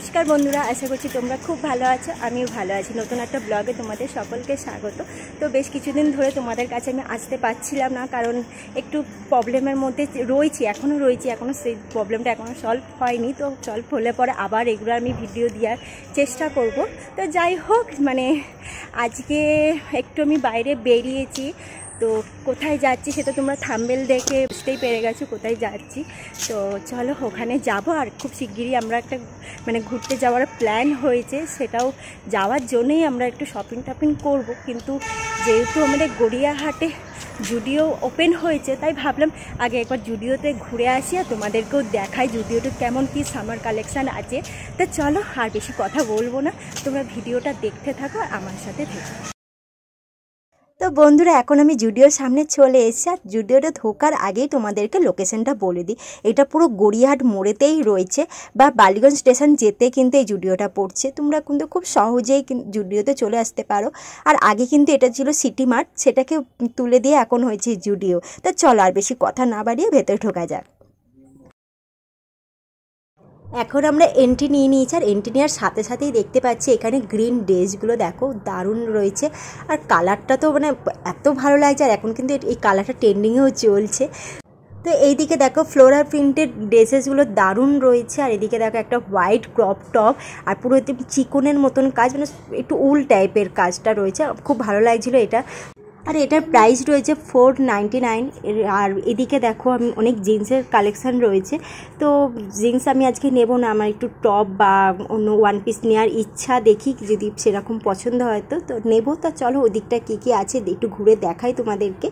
नमस्कार बंधुरा आशा करছি তোমরা খুব ভালো আছো আমিও ভালো আছি নতুন একটা ব্লগে তোমাদের সকলকে স্বাগত। তো বেশ কিছুদিন ধরে তোমাদের কাছে আমি আসতে পারছিলাম না, কারণ একটু প্রবলেমের মধ্যে রয়েছি, এখনো সেই প্রবলেমটা এখনো সলভ হয়নি। তো সলভ হলে পরে আবার রেগুলার আমি ভিডিও দেওয়ার চেষ্টা করব। তো যাই হোক, মানে আজকে একটু আমি বাইরে বেরিয়েছি। তো কোথায় যাচ্ছি সেটা তোমরা থাম্বনেল দেখে বুঝতেই পেরে গেছো কোথায় যাচ্ছি। তো চলো ওখানে যাব, আর খুব শিগগিরই আমরা একটা ঘুরতে যাওয়ার প্ল্যান হয়েছে, সেটাও যাওয়ার জন্যই আমরা একটু শপিং টপিং করব। কিন্তু যেহেতু আমাদের গড়িয়াহাটে জুডিও ওপেন হয়েছে, তাই ভাবলাম আগে একবার জুডিওতে ঘুরে আসি আর তোমাদেরকেও দেখাই জুডিওতে কেমন কি সামার কালেকশান আছে। তো চলো আর বেশি কথা বলবো না, তোমরা ভিডিওটা দেখতে থাকো আমার সাথে থেকো। তো বন্ধুরা এখন আমি জুডিওর সামনে চলে এসেছি, আর জুডিওটা ঢোকার আগেই তোমাদেরকে লোকেশনটা বলে দিই। এটা পুরো গড়িয়াহাট মোড়েতেই রয়েছে, বা বালিগঞ্জ স্টেশন যেতে কিন্তু এই জুডিওটা পড়ছে। তোমরা কিন্তু খুব সহজেই জুডিওতে চলে আসতে পারো। আর আগে কিন্তু এটা ছিল সিটি মার্ট, সেটাকে তুলে দিয়ে এখন হয়েছে জুডিও। তো চলো আর বেশি কথা না বাড়িয়ে ভেতরে ঢোকা যাক। এখন আমরা এন্ট্রি নিয়ে নিয়েছি, আর এন্ট্রি নেওয়ার সাথে সাথেই দেখতে পাচ্ছি এখানে গ্রিন ড্রেসগুলো দেখো দারুণ রয়েছে। আর কালারটা তো এত ভালো লাগছে, আর এখন কিন্তু এই কালারটা ট্রেন্ডিংয়েও চলছে। তো এইদিকে দেখো ফ্লোরাল প্রিন্টেড ড্রেসেসগুলো দারুণ রয়েছে, আর এদিকে দেখো একটা হোয়াইট ক্রপ টপ, আর পুরো চিকনের মতন কাজ, একটু উল টাইপের কাজটা রয়েছে, খুব ভালো লাগছিলো এটা। আর এটার প্রাইস রয়েছে 499। আর এদিকে দেখো আমি অনেক জিন্সের কালেকশান রয়েছে। তো জিন্স আমি আজকে নেব না, আমার একটু টপ বা অন্য ওয়ান পিস নেওয়ার ইচ্ছা, দেখি যদি সেরকম পছন্দ হয় তো নেব। তো চলো ওদিকটা কী আছে একটু ঘুরে দেখাই তোমাদেরকে।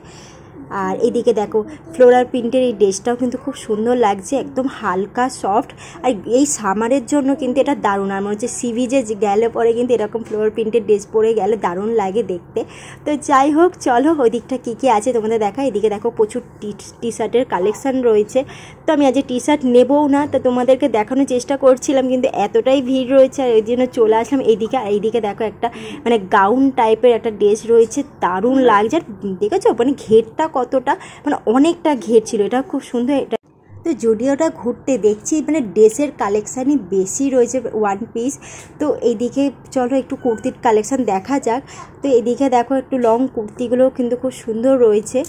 আর এদিকে দেখো ফ্লোরাল প্রিন্টের এই ড্রেসটাও কিন্তু খুব সুন্দর লাগছে, একদম হালকা সফট। আর এই সামারের জন্য কিন্তু এটা দারুণ। আর মনে হচ্ছে সি বিচে গেলে পরে কিন্তু এরকম ফ্লোরাল প্রিন্টের ড্রেস পরে গেলে দারুণ লাগে দেখতে। তো যাই হোক চলো ওই দিকটা কী আছে তোমাদের দেখা। এদিকে দেখো প্রচুর টি শার্টের কালেকশান রয়েছে। তো আমি আজ টি শার্ট নেবও না, তো তোমাদেরকে দেখানোর চেষ্টা করছিলাম, কিন্তু এতটাই ভিড় রয়েছে আর এই জন্য চলে আসলাম এইদিকে। আর এইদিকে দেখো একটা গাউন টাইপের একটা ড্রেস রয়েছে, দারুণ লাগছে। আর দেখেছো ঘেরটা কতটা, অনেকটা ঘের ছিল, এটা খুব সুন্দর। এটা তো জুডিওটা ঘুরতে দেখছি ড্রেসের কালেকশানই বেশি রয়েছে, ওয়ান পিস। তো এইদিকে চলো একটু কুর্তির কালেকশান দেখা যাক। তো এদিকে দেখো একটু লং কুর্তিগুলো কিন্তু খুব সুন্দর রয়েছে।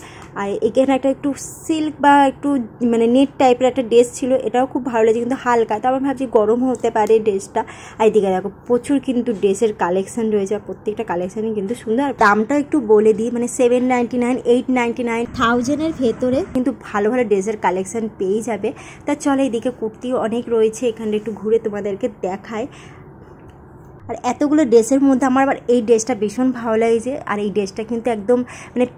আর এখানে একটা একটু সিল্ক বা একটু নেট টাইপের একটা ড্রেস ছিল, এটাও খুব ভালো লাগছে, কিন্তু হালকা। তো আমার ভাবছি গরম হতে পারে ড্রেসটা। আর এদিকে দেখো প্রচুর কিন্তু ড্রেসের কালেকশান রয়েছে, আর প্রত্যেকটা কালেকশানই কিন্তু সুন্দর। আর দামটা একটু বলে দিই, 799, 899, 1000-এর ভেতরে কিন্তু ভালো ভালো ড্রেসের কালেকশান পেয়ে যাবে। তা চলো এইদিকে কুর্তিও অনেক রয়েছে, এখানে একটু ঘুরে তোমাদেরকে দেখায়। আর এতগুলো ড্রেসের মধ্যে আমার আবার এই ড্রেসটা ভীষণ ভালো লাগছে। আর এই ড্রেসটা কিন্তু একদম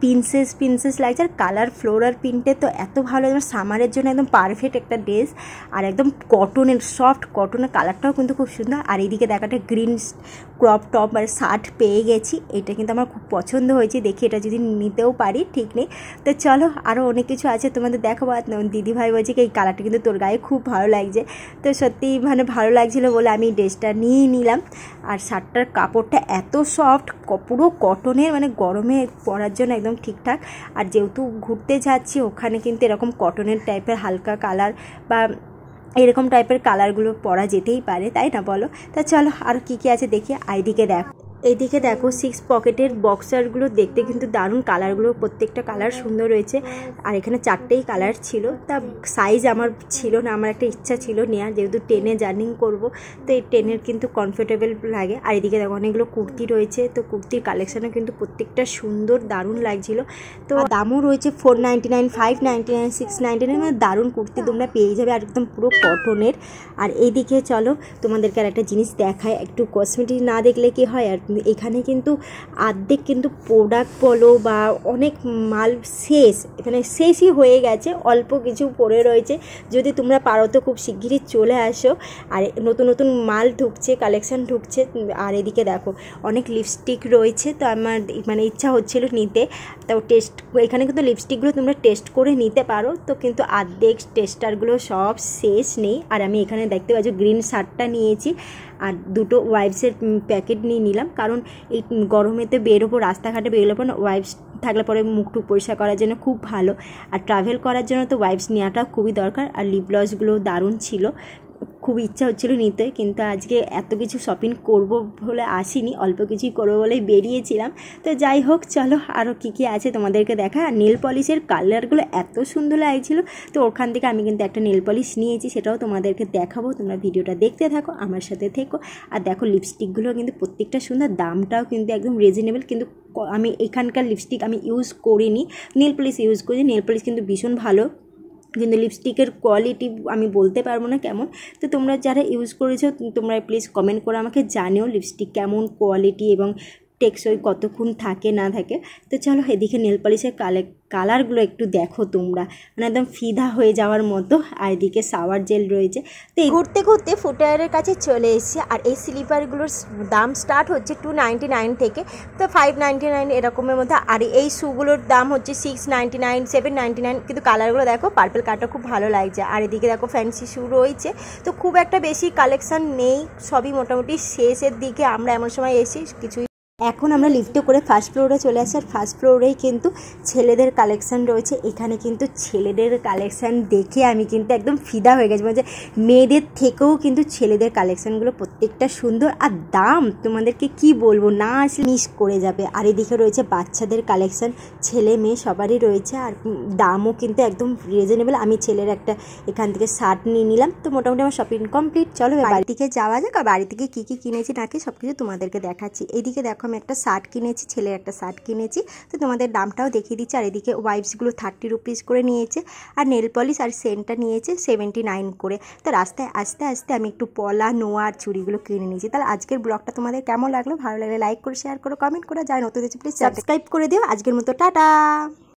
প্রিন্সেস লাগছে, আর কালার ফ্লোরাল প্রিন্টে তো এত ভালো লাগছে, সামারের জন্য একদম পারফেক্ট একটা ড্রেস। আর একদম কটনের সফট কটনের কালারটাও কিন্তু খুব সুন্দর। আর এইদিকে দেখাটা গ্রিন ক্রপ টপ আর শার্ট পেয়ে গেছি, এটা কিন্তু আমার খুব পছন্দ হয়েছে। দেখি এটা যদি নিতেও পারি ঠিক নেই। তো চলো আরও অনেক কিছু আছে তোমাদের দেখাবো। দিদিভাই বলছে কি এই কালারটা কিন্তু তোর গায়ে খুব ভালো লাগছে। তো সত্যি ভালো লাগছিলো বলে আমি ড্রেসটা নিয়ে নিলাম। আর শার্টটার কাপড়টা এত সফট, পুরো কটনের, গরমে পরার জন্য একদম ঠিকঠাক। আর যেহেতু ঘুরতে যাচ্ছি ওখানে কিন্তু এরকম কটনের টাইপের হালকা কালার বা এরকম টাইপের কালারগুলো পরা যেতেই পারে, তাই না বলো? তা চলো আর কী আছে দেখি। এইদিকে দেখো 6 পকেটের বক্সারগুলো দেখতে কিন্তু দারুণ, কালারগুলো প্রত্যেকটা কালার সুন্দর রয়েছে। আর এখানে 4টেই কালার ছিল। তা সাইজ আমার ছিল না, আমার একটা ইচ্ছা ছিল নেওয়ার, যেহেতু ট্রেনে জার্নি করব, তো এই ট্রেনের কিন্তু কমফোর্টেবল লাগে। আর এদিকে দেখো অনেকগুলো কুর্তি রয়েছে, তো কুর্তির কালেকশানও কিন্তু প্রত্যেকটা সুন্দর, দারুণ লাগছিল। তো দামও রয়েছে 499, 599, 699, দারুণ কুর্তি তোমরা পেয়ে যাবে, আর একদম পুরো কটনের। আর এইদিকে চলো তোমাদেরকে আর একটা জিনিস দেখায়, একটু কসমেটিক না দেখলে কি হয়। আর এখানে কিন্তু অর্ধেক কিন্তু প্রোডাক্ট বলো বা অনেক মাল শেষই হয়ে গেছে, অল্প কিছু পড়ে রয়েছে। যদি তোমরা পারো তো খুব শিগগিরই চলে আসো। আর নতুন নতুন মাল ঢুকছে, কালেকশান ঢুকছে। আর এদিকে দেখো অনেক লিপস্টিক রয়েছে, তো আমার ইচ্ছা হচ্ছিল নিতে। তো এখানে কিন্তু লিপস্টিকগুলো তোমরা টেস্ট করে নিতে পারো। তো কিন্তু অর্ধেক টেস্টারগুলো সব শেষ নেই। আর আমি এখানে দেখতে পাচ্ছি গ্রিন শার্টটা নিয়েছি, আর দুটো ওয়াইপসের প্যাকেট নিয়ে নিলাম, কারণ এই গরমেতে বেরোবো, রাস্তাঘাটে বেরোলে পর ওয়াইপস থাকলে পরে মুখটুক পরিষ্কার করার জন্য খুব ভালো। আর ট্রাভেল করার জন্য তো ওয়াইপস নেওয়াটা খুবই দরকার। আর লিপ গ্লসগুলো দারুণ ছিল, খুব ইচ্ছা হচ্ছিল নিতে, কিন্তু আজকে এত কিছু শপিং করব বলে আসিনি, অল্প কিছুই করবো বলেই বেরিয়েছিলাম। তো যাই হোক, চলো আরও কী আছে তোমাদেরকে দেখা। আর নেল পলিশের কালারগুলো এত সুন্দর লাগছিলো, তো ওখান থেকে আমি কিন্তু একটা নেল পলিশ নিয়েছি, সেটাও তোমাদেরকে দেখাবো। তোমরা ভিডিওটা দেখতে থাকো, আমার সাথে থেকো। আর দেখো লিপস্টিকগুলো কিন্তু প্রত্যেকটা সুন্দর, দামটাও কিন্তু একদম রিজনেবল। কিন্তু আমি এখানকার লিপস্টিক আমি ইউজ করিনি, নেল পলিশ ইউজ করি। নেল পলিশ কিন্তু ভীষণ ভালো, কিন্তু লিপস্টিকের কোয়ালিটি আমি বলতে পারবো না কেমন। তো তোমরা যারা ইউজ করেছো তোমরা প্লিজ কমেন্ট করে আমাকে জানিও লিপস্টিক কেমন কোয়ালিটি এবং টেকসই কতক্ষণ থাকে না থাকে। তো চলো এদিকে নেল পলিশের কালারগুলো একটু দেখো তোমরা, মানে একদম ফিদা হয়ে যাওয়ার মতো। আর এদিকে শাওয়ার জেল রয়েছে। তো ঘুরতে ঘুরতে ফুটওয়্যারের কাছে চলে এসেছি। আর এই স্লিপারগুলোর দাম স্টার্ট হচ্ছে 299 থেকে, তো 599 এরকমের মধ্যে। আর এই শুগুলোর দাম হচ্ছে 699, 799। কিন্তু কালারগুলো দেখো, পার্পল কালারটা খুব ভালো লাগছে। আর এদিকে দেখো ফ্যান্সি শু রয়েছে। তো খুব একটা বেশি কালেকশান নেই, সবই মোটামুটি শেষের দিকে। আমরা এমন সময় এসেছি কিছুই। এখন আমরা লিফটে করে ফার্স্ট ফ্লোরে চলে আসি। আর ফার্স্ট ফ্লোরেই কিন্তু ছেলেদের কালেকশান রয়েছে। এখানে কিন্তু ছেলেদের কালেকশান দেখে আমি কিন্তু একদম ফিদা হয়ে গেছি, মানে মেয়েদের থেকেও কিন্তু ছেলেদের কালেকশানগুলো প্রত্যেকটা সুন্দর। আর দাম তোমাদেরকে কি বলবো, না আসলে মিস করে যাবে। আর এদিকে রয়েছে বাচ্চাদের কালেকশান, ছেলে মেয়ে সবারই রয়েছে। আর দামও কিন্তু একদম রিজনেবল। আমি ছেলের একটা এখান থেকে শার্ট নিয়ে নিলাম। তো মোটামুটি আমার শপিং কমপ্লিট। চলো বাড়ি থেকে যাওয়া যাক। আর বাড়ি থেকে কী কী কিনেছি নাকি সব কিছু তোমাদেরকে দেখাচ্ছি। এইদিকে দেখো আমি একটা শার্ট কিনেছি, ছেলের একটা শার্ট কিনেছি, তো তোমাদের দামটাও দেখিয়ে দিচ্ছি। আর এদিকে ওয়াইপসগুলো 30 রুপিস করে নিয়েছে। আর নেল পলিশ আর সেন্টটা নিয়েছে 79 করে। তো রাস্তায় আস্তে আস্তে আমি একটু পলা, নোয়া আর চুড়িগুলো কিনে নিয়েছি। তাহলে আজকের ব্লগটা তোমাদের কেমন লাগলো? ভালো লাগলে লাইক করে, শেয়ার করো, কমেন্ট করে। যারা নতুন হচ্ছে প্লিজ সাবস্ক্রাইব করে দিও। আজকের মতো টাটা।